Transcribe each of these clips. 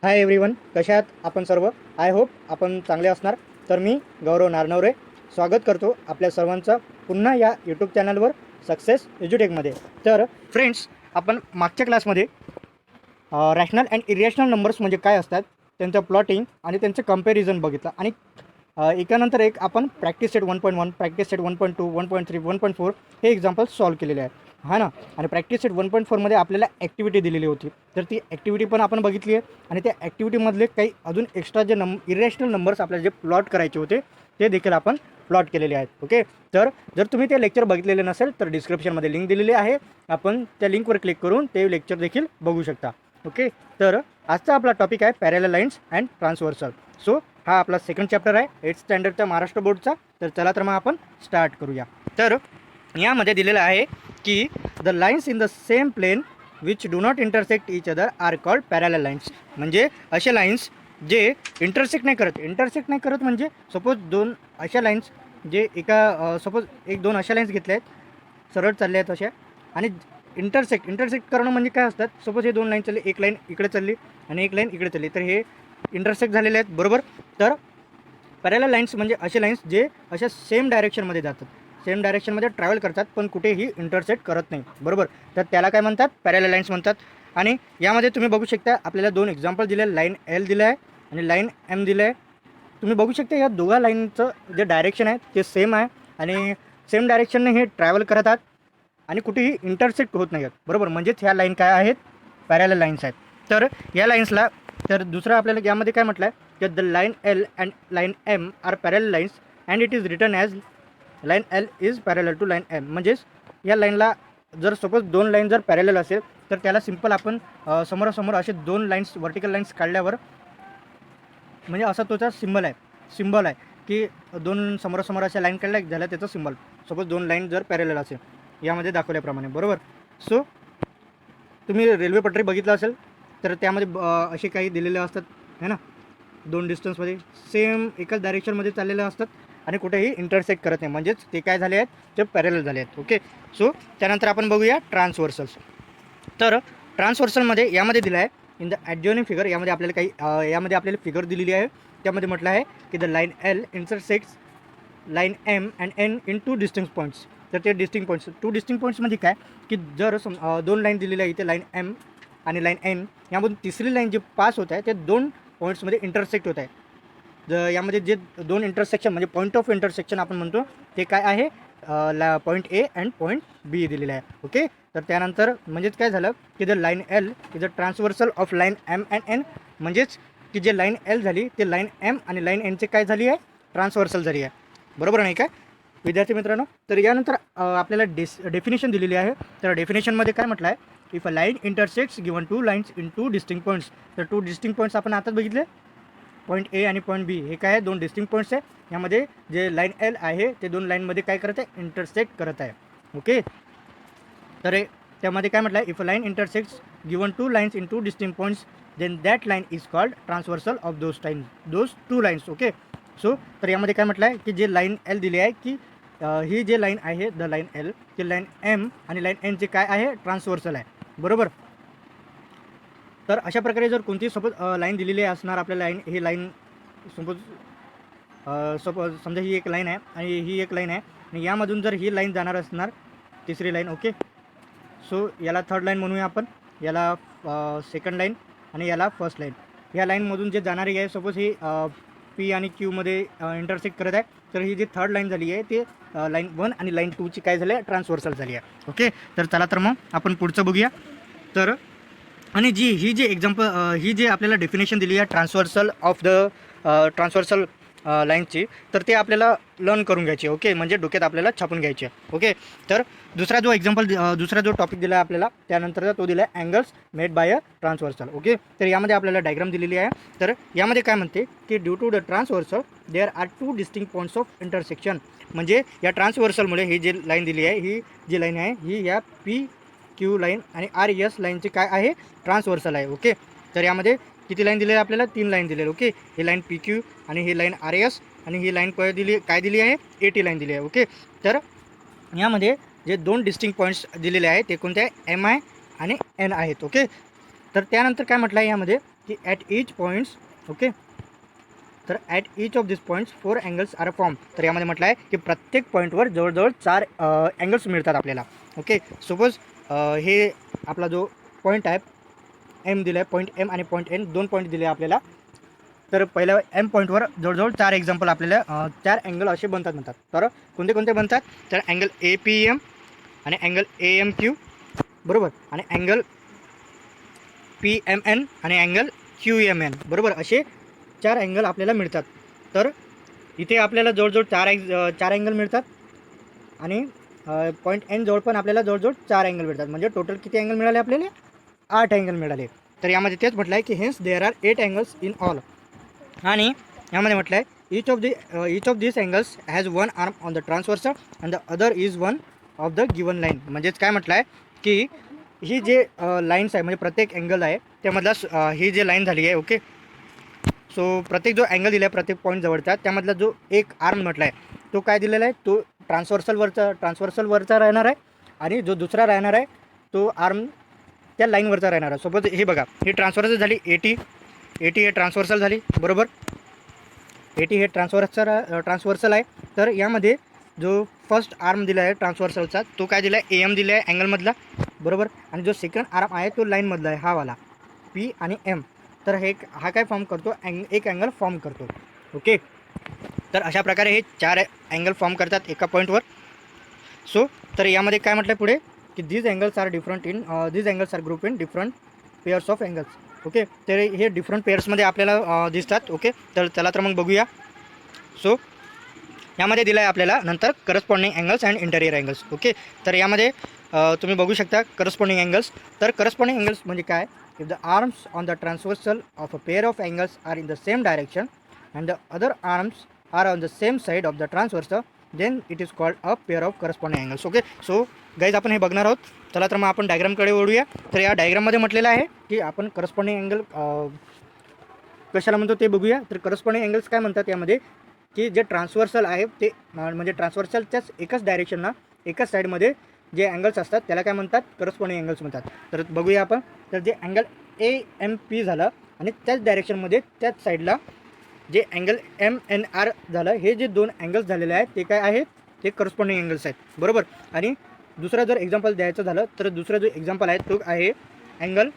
Hi everyone, कशा आहात आपण सर्व? आय होप आपण चांगले असणार. तर मी गौरव नारनवरे स्वागत करतो आपल्या सर्वांचं पुन्हा या यूट्यूब चॅनलवर सक्सेस एज्युटेकमध्ये. तर फ्रेंड्स, आपण मागच्या क्लासमध्ये रॅशनल अँड इरॅशनल नंबर्स म्हणजे काय असतात, त्यांचं प्लॉटिंग आणि त्यांचं कंपॅरिझन बघितलं. आणि एकानंतर एक आपण प्रॅक्टिस सेट 1.1, प्रॅक्टिस सेट 1.2, 1.3, 1.4 हे एक्झाम्पल्स सॉल्व केलेले आहेत, हा ना. आणि प्रॅक्टिस सेट 1.4मध्ये आपल्याला ॲक्टिव्हिटी दिलेली होती, तर ती ॲक्टिव्हिटी पण आपण बघितली आहे. आणि त्या ॲक्टिव्हिटीमधले काही अजून एक्स्ट्रा जे इरॅशनल नंबर्स आपल्याला जे प्लॉट करायचे होते ते देखील आपण प्लॉट केलेले आहेत. ओके, तर जर तुम्ही ते लेक्चर बघितलेले नसेल तर डिस्क्रिप्शनमध्ये लिंक दिलेली आहे, आपण त्या लिंकवर क्लिक करून ते लेक्चर देखील बघू शकता. ओके, तर आजचा आपला टॉपिक आहे parallel lines and transversal. So हा आपला सेकंड चॅप्टर आहे 8th स्टँडर्डचा महाराष्ट्र बोर्डचा. तर चला तर मग आपण स्टार्ट करूया. तर यामध्ये दिलेलं आहे की the lines in the same plane which do not intersect each other are called parallel lines. म्हणजे असे लाईन्स जे इंटरसेक्ट नाही करत म्हणजे सपोज दोन अशा लाईन्स जे सपोज एक दोन अशा लाईन्स घेतल्या आहेत, सरळ चालल्या आहेत अशा, आणि इंटरसेक्ट करणं म्हणजे काय असतात, सपोज हे दोन लाईन चालली, एक लाईन इकडे चालली आणि एक लाईन इकडे चालली, तर हे इंटरसेक्ट झालेले आहेत, बरोबर. तर पॅरलल लाईन्स म्हणजे असे लाईन्स जे अशा सेम डायरेक्शनमध्ये जातात, सेम डायरेक्शनमध्ये ट्रॅव्हल करतात, पण कुठेही इंटरसेक्ट करत नाही, बरोबर. तर त्याला काय म्हणतात, पॅरलल लाईन्स म्हणतात. आणि यामध्ये तुम्ही बघू शकता आपल्याला दोन एक्झाम्पल दिले, लाईन एल दिलं आहे आणि लाईन एम दिलं आहे. तुम्ही बघू शकता या दोघा लाईनचं जे डायरेक्शन आहे ते सेम आहे आणि सेम डायरेक्शनने हे ट्रॅव्हल करतात आणि कुठेही इंटरसेक्ट होत नाही आहेत, बरोबर. म्हणजेच ह्या लाईन काय आहेत, पॅरलल लाईन्स आहेत. तर या लाईन्सला, तर दुसरं आपल्याला यामध्ये काय म्हटलं आहे की the line L and line M are parallel lines and it is written as line L is parallel to line M. म्हणजेच या लाईनला जर सपोज दोन लाईन जर पॅरलल असेल तर त्याला सिम्पल आपण समोरासमोर असे दोन लाईन्स, व्हर्टिकल लाईन्स काढल्यावर म्हणजे असा त्याचा सिम्बॉल आहे की दोन समोरासमोर अशा लाईन काढल्या झाल्या त्याचा सिम्बॉल. सपोज दोन लाईन जर पॅरलल असेल यामध्ये दाखवल्याप्रमाणे, बरोबर. सो तुम्ही रेल्वे पटरी बघितलं असेल तर त्यामध्ये असे काही दिलेले असतात, है ना, दोन डिस्टन्समध्ये सेम एकाच डायरेक्शनमध्ये चाललेले असतात आणि कुठेही इंटरसेक्ट करत नाही, म्हणजेच ते काय झाले आहेत, ते पॅरलल झाले आहेत. ओके, सो त्यानंतर आपण बघूया ट्रान्सव्हर्सल्स. तर ट्रान्सव्हर्सलमध्ये यामध्ये दिलं आहे इन द ॲडजॉइनिंग फिगर, यामध्ये आपल्याला फिगर दिलेली आहे, त्यामध्ये म्हटलं आहे की the line L intersects line M and N in two distinct points. तर ते डिस्टिंक्ट पॉईंट्स म्हणजे काय की जर दोन लाईन दिलेल्या आहे इथे, लाईन एम आणि लाईन एन, यामधून तिसरी लाईन जी पास होत आहे ते दोन पॉईंट्समध्ये इंटरसेक्ट होत आहे. यामध्ये जे दोन इंटरसेक्शन म्हणजे पॉईंट ऑफ इंटरसेक्शन आपण म्हणतो ते काय आहे, point A and point B दिलेलं आहे. ओके, तर त्यानंतर म्हणजेच काय झालं की the line L is a transversal of line M and N. म्हणजेच की जे लाईन एल झाली ते लाईन एम आणि लाईन एनचे काय झाली आहे, ट्रान्सव्हर्सल झाली आहे, बरोबर नाही काय विद्यार्थी मित्रांनो. तर यानंतर आपल्याला डेफिनेशन दिलेली आहे. तर डेफिनेशनमध्ये काय म्हटलं आहे, if a line intersects given two lines in two distinct points. तर टू डिस्टिंक्ट पॉईंट्स आपण आताच बघितले, पॉईंट ए आणि पॉईंट बी हे काय आहे, दोन डिस्टिंक्ट पॉईंट्स आहे. यामध्ये जे लाईन एल आहे ते दोन लाईनमध्ये काय करत आहे, इंटरसेक्ट करत आहे. ओके, तर त्यामध्ये काय म्हटलं आहे, if a line intersects given two lines in two distinct points then that line is called transversal of those two lines. Okay, so तर यामध्ये काय म्हटलं आहे की जे लाईन एल दिली आहे की ही जे लाईन आहे द लाईन एल, ते लाईन एम आणि लाईन एनचे काय आहे, ट्रान्सव्हर्सल आहे, बरोबर. तर अशा प्रकारे जर कोणती सपोज लाईन दिलेली असणार आपल्या ही लाईन सपोज समजा ही एक लाईन आहे आणि ही एक लाईन आहे आणि यामधून जर ही लाईन जाणार असणार तिसरी लाईन. ओके, सो याला थर्ड लाईन म्हणूया आपण, याला सेकंड लाईन आणि याला फर्स्ट लाईन. ह्या लाईनमधून जे जाणारी आहे सपोज ही पी आणि क्यूमध्ये इंटरसेक्ट करत आहे, तर ही जी थर्ड लाईन झाली आहे ते लाईन 1 आणि लाईन 2ची काय झाली आहे, ट्रान्सव्हर्सल झाली आहे. ओके, तर चला तर मग आपण पुढचं बघूया. तर आणि ही जी आपल्याला डेफिनेशन दिली आहे ट्रान्सव्हर्सल लाईनची, तर ते आपल्याला लर्न करून घ्यायची. ओके, म्हणजे डोक्यात आपल्याला छापून घ्यायचे. ओके, तर दुसरा जो टॉपिक दिला आहे आपल्याला त्यानंतरचा तो दिला आहे angles made by a transversal. Okay, तर यामध्ये आपल्याला डायग्राम दिलेली आहे. तर यामध्ये काय म्हणते की due to the transversal there are two distinct points of intersection. म्हणजे या ट्रान्सव्हर्सलमुळे ही जी लाईन दिली आहे, ही जी लाईन आहे ही या पी क्यू लाईन आणि आर एस लाईनची काय आहे, ट्रान्सव्हर्सल आहे. ओके, तर यामध्ये किती लाईन दिली आहे आपल्याला, 3 लाईन दिलेली. ओके, ही लाईन पी क्यू आणि ही लाईन आर एस आणि ही लाईन काय दिली आहे, ए टी लाईन दिली आहे. ओके, तर यामध्ये जे दोन डिस्टिंक्ट पॉईंट्स दिलेले आहेत ते कोणते आहे, एम आय आणि एन आहेत. ओके, तर त्यानंतर काय म्हटलं आहे यामध्ये की ॲट ईच पॉईंट्स ओके, तर at each of this points 4 angles are form. तर यामध्ये म्हटलं आहे की प्रत्येक पॉईंटवर जवळजवळ 4 अँगल्स मिळतात आपल्याला. ओके, सपोज हे आपला जो पॉईंट आहे एम दिला आहे, पॉईंट एम आणि पॉईंट एन, 2 पॉईंट दिले आपल्याला. तर पहिल्या एम पॉईंटवर जवळजवळ 4 एक्झाम्पल आपल्याला 4 अँगल असे बनतात म्हणतात. तर कोणते कोणते बनतात, तर अँगल ए पी एम आणि अँगल ए एम क्यू, बरोबर, आणि अँगल पी एम एन आणि अँगल क्यू एम एन, बरोबर, असे 4 अँगल आपल्याला मिळतात. तर इथे आपल्याला जवळजवळ 4 अँगल मिळतात आणि पॉईंट एन जवळ पण आपल्याला जवळजवळ 4 अँगल मिळतात. म्हणजे टोटल किती अँगल मिळाले आपल्याला, 8 अँगल मिळाले. तर यामध्ये तेच म्हटलं आहे की hence there are 8 angles in all. आणि यामध्ये म्हटलं आहे each of this angles has one arm on the transversal and the other is one of the given line. म्हणजेच काय म्हटलं आहे की ही जे लाईन्स आहे, म्हणजे प्रत्येक अँगल आहे त्यामधला ही जे लाईन झाली आहे. ओके, सो प्रत्येक जो अँगल दिला आहे प्रत्येक पॉईंट जवळचा, त्यामधला जो एक आर्म म्हटला आहे तो काय दिलेला आहे, तो ट्रान्सवर्सलवरचा राहणार आहे आणि जो दुसरा राहणार आहे तो आर्म त्या लाईनवरचा राहणार आहे. सपोज हे बघा, ही ट्रान्सवर्सल झाली एटी हे ट्रान्सवर्सल झाली, बरोबर, एटी हे ट्रान्सवर्सल आहे. तर यामध्ये जो फर्स्ट आर्म दिला आहे ट्रान्सवर्सलचा तो काय दिला आहे, ए एम दिला आहे अँगलमधला, बरोबर, आणि जो सेकंड आर्म आहे तो लाईनमधला आहे, हा वाला पी आणि एम. तर हा काय फॉर्म करतो, एक अँगल फॉर्म करतो. ओके, तर अशा प्रकारे हे 4 अँगल फॉर्म करतात एका पॉईंटवर. सो तर यामध्ये काय म्हटलं पुढे की this angles are group in different pairs of angles. Okay, तर हे डिफरंट पेअर्समध्ये आपल्याला दिसतात. ओके, तर चला तर मग बघूया. सो यामध्ये दिलं आहे आपल्याला नंतर corresponding angles and interior angles. Okay, तर यामध्ये तुम्ही बघू शकता करस्पॉन्डिंग अँगल्स. तर करस्पॉन्डिंग अँगल्स म्हणजे काय, if the arms on the transversal of a pair of angles are in the same direction and the other arms are on the same side of the transversal then it is called a pair of corresponding angles. Okay, so guys आपण हे बघणार आहोत. चला तर मग आपण डायग्रामकडे वळूया. तर या डायग्राममध्ये म्हटलेलं आहे की आपण करस्पॉन्डिंग अँगल कशाला म्हणतो ते बघूया. तर करस्पॉन्डिंग अँगल्स काय म्हणतात यामध्ये की जे ट्रान्सवर्सल आहे ते म्हणजे ट्रान्सवर्सलच्याच एकाच डायरेक्शनला एकाच साईडमध्ये जे अँगल्स असतात त्याला काय म्हणतात, करस्पॉन्डिंग अँगल्स म्हणतात. तर बघूया आपण. तर जे अँगल ए एम पी झालं आणि त्याच डायरेक्शनमध्ये त्याच साईडला जे अँगल एम एन आर झालं, हे जे 2 अँगल्स झालेले आहेत ते काय आहेत, ते करस्पॉन्डिंग अँगल्स आहेत, बरोबर. आणि दुसरा जर एक्झाम्पल द्यायचं झालं तर दुसरा जो एक्झाम्पल आहे तो आहे अँगल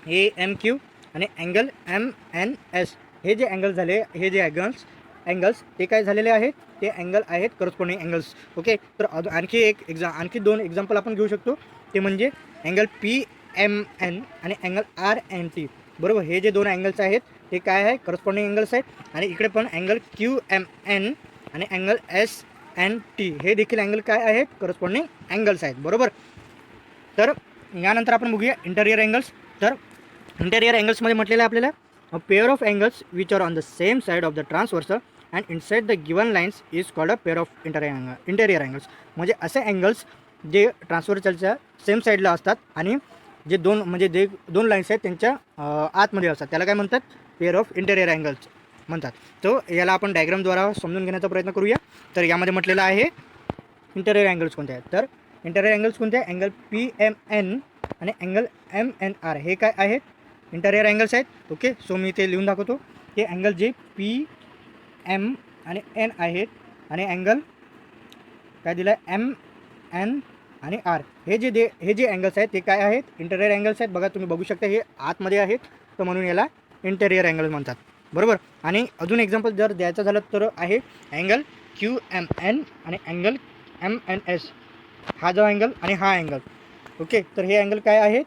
ए एम क्यू आणि अँगल एम एन एस. हे जे अँगल झाले, हे जे अँगल्स ते काय झालेले आहेत, ते अँगल आहेत करस्पॉन्डिंग अँगल्स. ओके, तर आणखी 2 एक्झाम्पल आपण घेऊ शकतो. ते म्हणजे अँगल पी एम एन आणि अँगल आर एन टी, बरोबर. हे जे 2 अँगल्स आहेत ते काय आहे, करस्पॉन्डिंग अँगल्स आहेत. आणि इकडे पण अँगल क्यू एम एन आणि अँगल एस एन टी, हे देखील अँगल काय आहेत, करस्पॉन्डिंग अँगल्स आहेत, बरोबर. तर यानंतर आपण बघूया इंटेरियर अँगल्स. तर इंटेरियर अँगल्समध्ये म्हटलेलं आहे आपल्याला अ pair of angles which are on the same side of the transversal and inside the given lines is called a pair of interior angles. म्हणजे असे अँगल्स जे ट्रान्सवर्सलच्या सेम साईडला असतात आणि जे 2 लाईन्स आहेत त्यांच्या आतमध्ये असतात त्याला काय म्हणतात, पेअर ऑफ इंटेरियर अँगल्स म्हणतात. तो याला आपण डायग्रामद्वारा समजून घेण्याचा प्रयत्न करूया. तर यामध्ये म्हटलेलं आहे इंटेरियर अँगल्स कोणते आहेत. तर इंटेरियर अँगल्स कोणते आहे, अँगल पी एम एन आणि अँगल एम एन आर, हे काय आहेत, इंटेरियर अँगल्स आहेत. ओके, सो मी ते लिहून दाखवतो की अँगल जे पी एम आणि एन आहेत आणि अँगल काय दिलं आहे एम एन आणि आर, हे जे अँगल्स आहेत ते काय आहेत, इंटेरियर अँगल्स आहेत. बघा, तुम्ही बघू शकता हे आतमध्ये आहेत, तर म्हणून याला इंटेरियर अँगल म्हणतात, बरोबर. आणि अजून एक्झाम्पल जर द्यायचं झालं तर आहे अँगल क्यू एम एन आणि अँगल एम एन एस, हा जो अँगल आणि हा अँगल. ओके, तर हे अँगल काय आहेत,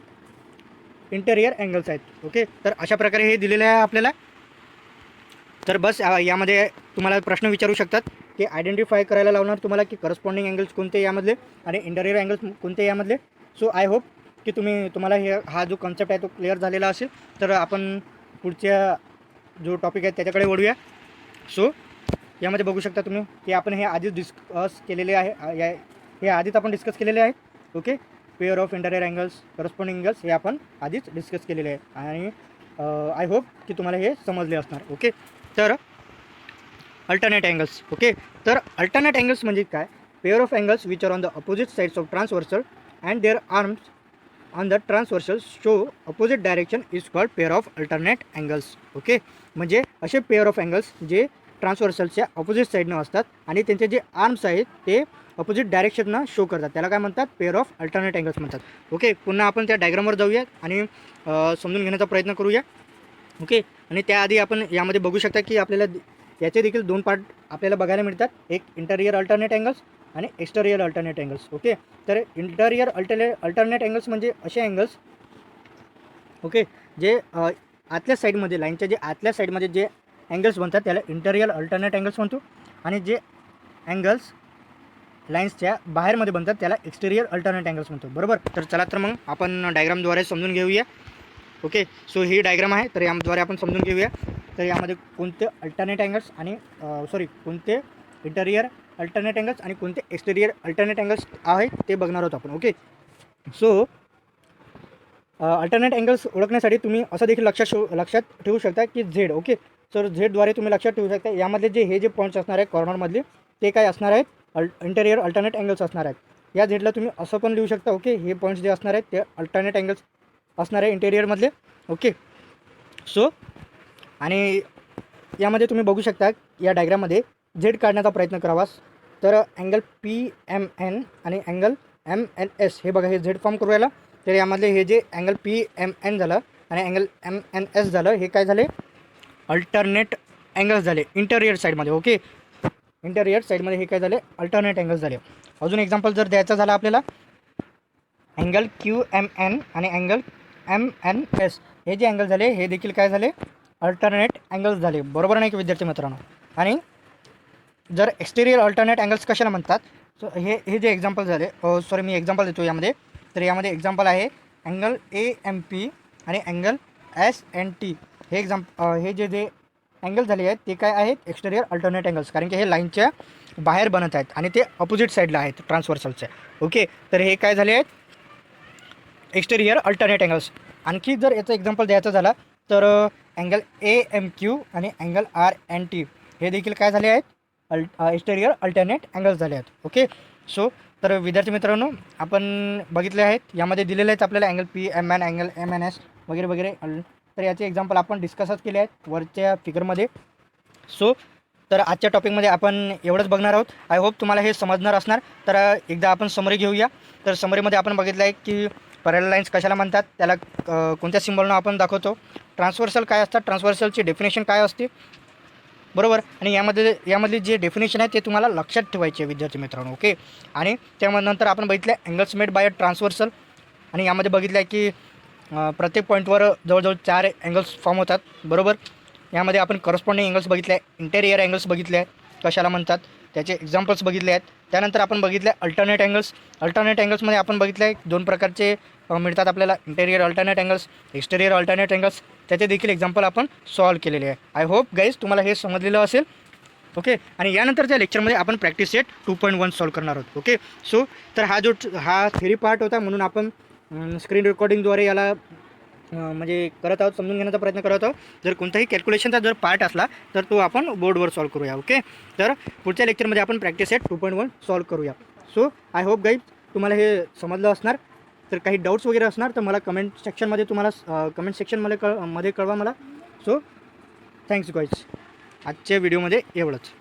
इंटेरियर अँगल्स आहेत. ओके, तर अशा प्रकारे हे दिलेलं आहे आपल्याला. तर बस यामध्ये तुम्हाला प्रश्न विचारू शकतात की आयडेंटिफाय करायला लावणार तुम्हाला की करस्पॉन्डिंग अँगल्स कोणते यामधले आणि इंटेरियर अँगल्स कोणते यामधले. सो आय होप की तुम्हाला हा जो कन्सेप्ट आहे तो क्लिअर झालेला असेल. तर आपण पुढच्या जो टॉपिक आहे त्याच्याकडे वळूया. सो यामध्ये बघू शकता तुम्ही की आपण हे आधीच डिस्कस केलेले आहे, हे आधीच आपण डिस्कस केलेले आहे. Okay, pair of interior angles, corresponding angles हे आपण आधीच डिस्कस केलेले आहे आणि आय होप की तुम्हाला हे समजले असणार. ओके, तर अल्टरनेट अँगल्स. ओके, तर अल्टरनेट अँगल्स म्हणजे काय, pair of angles which are on the opposite sides of transversal and their arms on the transversal show opposite direction is called pair of alternate angles. Okay, म्हणजे असे pair of angles जे ट्रान्सव्हर्सलच्या opposite साईडनं असतात आणि त्यांचे जे arms आहेत ते अपोजिट डायरेक्शननं शो करतात, त्याला काय म्हणतात, पेअर ऑफ अल्टरनेट अँगल्स म्हणतात. ओके, पुन्हा आपण त्या डायग्रामवर जाऊया आणि समजून घेण्याचा प्रयत्न करूया. ओके, आणि त्याआधी आपण यामध्ये बघू शकता की आपल्याला याचे देखील 2 पार्ट आपल्याला बघायला मिळतात, एक इंटरियर अल्टरनेट अँगल्स आणि एक्सटेरियर अल्टरनेट अँगल्स. ओके, तर इंटरियर अल्टरनेट अँगल्स म्हणजे असे अँगल्स, ओके, जे आतल्या साईडमध्ये लाईनच्या जे आतल्या साईडमध्ये जे अँगल्स बनतात त्याला इंटरियर अल्टरनेट अँगल्स म्हणतो, आणि जे अँगल्स लाईन्सच्या बाहेरमध्ये बनतात त्याला एक्सटेरियर अल्टरनेट अँगल्स म्हणतो. बरोबर, तर चला तर मग आपण डायग्रामद्वारे समजून घेऊया. ओके, सो ही डायग्राम आहे, तर याद्वारे आपण समजून घेऊया. तर यामध्ये कोणते अल्टरनेट अँगल्स आणि कोणते इंटरियर अल्टरनेट अँगल्स आणि कोणते एक्सटेरियर अल्टरनेट अँगल्स आहेत ते बघणार आहोत आपण. ओके, सो अल्टरनेट अँगल्स ओळखण्यासाठी तुम्ही असं देखील लक्षात ठेवू शकता की झेड. ओके, सर झेडद्वारे तुम्ही लक्षात ठेवू शकता यामधले हे जे पॉईंट्स असणार आहेत कॉर्नरमधले ते काय असणार आहेत, इंटरियर अल्टरनेट अँगल्स असणार आहेत. या झेडला तुम्ही असं पण लिहू शकता. ओके, हे पॉईंट्स जे असणार आहेत ते अल्टरनेट अँगल्स असणार आहे इंटेरियरमधले. ओके, सो आणि यामध्ये तुम्ही बघू शकता या डायग्राममध्ये झेड काढण्याचा प्रयत्न करावास तर अँगल PMN आणि अँगल MNS हे बघा, हे झेड फॉर्म करू याला. तर यामधले हे जे अँगल PMN झालं आणि अँगल MNS झालं हे काय झाले, अल्टरनेट अँगल्स झाले इंटरियर साईडमध्ये. ओके, इंटरियर साईडमध्ये हे काय झाले, अल्टरनेट अँगल्स झाले. अजून एक्झाम्पल जर द्यायचा झाला आपल्याला, अँगल QMN आणि अँगल MNS हे जे अँगल झाले हे देखील काय झाले, अल्टरनेट अँगल्स झाले. बरोबर नाही की विद्यार्थी मित्रांनो. आणि जर एक्सटेरियर अल्टरनेट अँगल्स कशाला म्हणतात, सो हे जे एक्झाम्पल झाले, मी एक्झाम्पल देतो यामध्ये. तर यामध्ये एक्झाम्पल आहे अँगल AMP आणि अँगल SNT. हे जे अँगल झाले आहेत ते काय आहेत, एक्सटेरियर अल्टरनेट अँगल्स, कारण की हे लाईनच्या बाहेर बनत आहेत आणि ते अपोजिट साईडला आहेत ट्रान्सव्हर्सलच्या. ओके, तर हे काय झाले आहेत, एक्सटेरियर अल्टरनेट अँगल्स. आणखी जर याचं एक्झाम्पल द्यायचं झाला तर अँगल AMQ आणि अँगल RNT हे देखील काय झाले आहेत, एक्सटेरियर अल्टरनेट अँगल्स झाले आहेत. ओके, सो तर विद्यार्थी मित्रांनो आपण बघितले आहेत, यामध्ये दिलेले आहेत आपल्याला अँगल PMN, अँगल MNS वगैरे वगैरे. तर याचे एक्झाम्पल आपण डिस्कसच केले आहेत वरच्या फिगरमध्ये. सो तर आजच्या टॉपिकमध्ये आपण एवढंच बघणार आहोत. आय होप तुम्हाला हे समजणार असणार. तर एकदा आपण समरी घेऊया. तर समरीमध्ये आपण बघितलं आहे की पॅरलल लाईन्स कशाला म्हणतात, त्याला कोणत्या सिम्बॉलनं आपण दाखवतो, ट्रान्सव्हर्सल काय असतात, ट्रान्सव्हर्सलची डेफिनेशन काय असते, बरोबर. आणि यामधली जे डेफिनेशन आहे ते तुम्हाला लक्षात ठेवायचे विद्यार्थी मित्रांनो. ओके, आणि त्यानंतर आपण बघितलं angles made by a transversal, आणि यामध्ये बघितलं आहे की प्रत्येक पॉईंटवर जवळजवळ 4 अँगल्स फॉर्म होतात. बरोबर, यामध्ये आपण करस्पॉन्डिंग अँगल्स बघितले आहे, इंटेरियर अँगल्स बघितले आहेत कशाला म्हणतात, त्याचे एक्झाम्पल्स बघितले आहेत. त्यानंतर आपण बघितले अल्टरनेट अँगल्स. अल्टरनेट अँगल्समध्ये आपण बघितलं आहे 2 प्रकारचे मिळतात आपल्याला, interior alternate angles, exterior alternate angles. त्याचे देखील एक्झाम्पल आपण सॉल्व केलेले आहे. आय होप गाईज तुम्हाला हे समजलेलं असेल. ओके, आणि यानंतरच्या लेक्चरमध्ये आपण प्रॅक्टिस सेट 2.1 सॉल्व करणार आहोत. ओके, सो तर हा थेरी पार्ट होता म्हणून आपण स्क्रीन रेकॉर्डिंगद्वारे याला म्हणजे करत आहोत, समजून घेण्याचा प्रयत्न करत आहोत. जर कोणताही कॅल्क्युलेशनचा जर पार्ट असला तर तो आपण बोर्डवर सॉल्व करूया. ओके, तर पुढच्या लेक्चरमध्ये आपण प्रॅक्टिस सेट 2.1 सॉल्व करूया. सो आय होप गाईज तुम्हाला हे समजलं असणार. तर काही डाऊट्स वगैरे असणार तर मला कमेंट सेक्शनमध्ये कळवा मला. सो थँक्स गाईज, आजच्या व्हिडिओमध्ये एवढंच.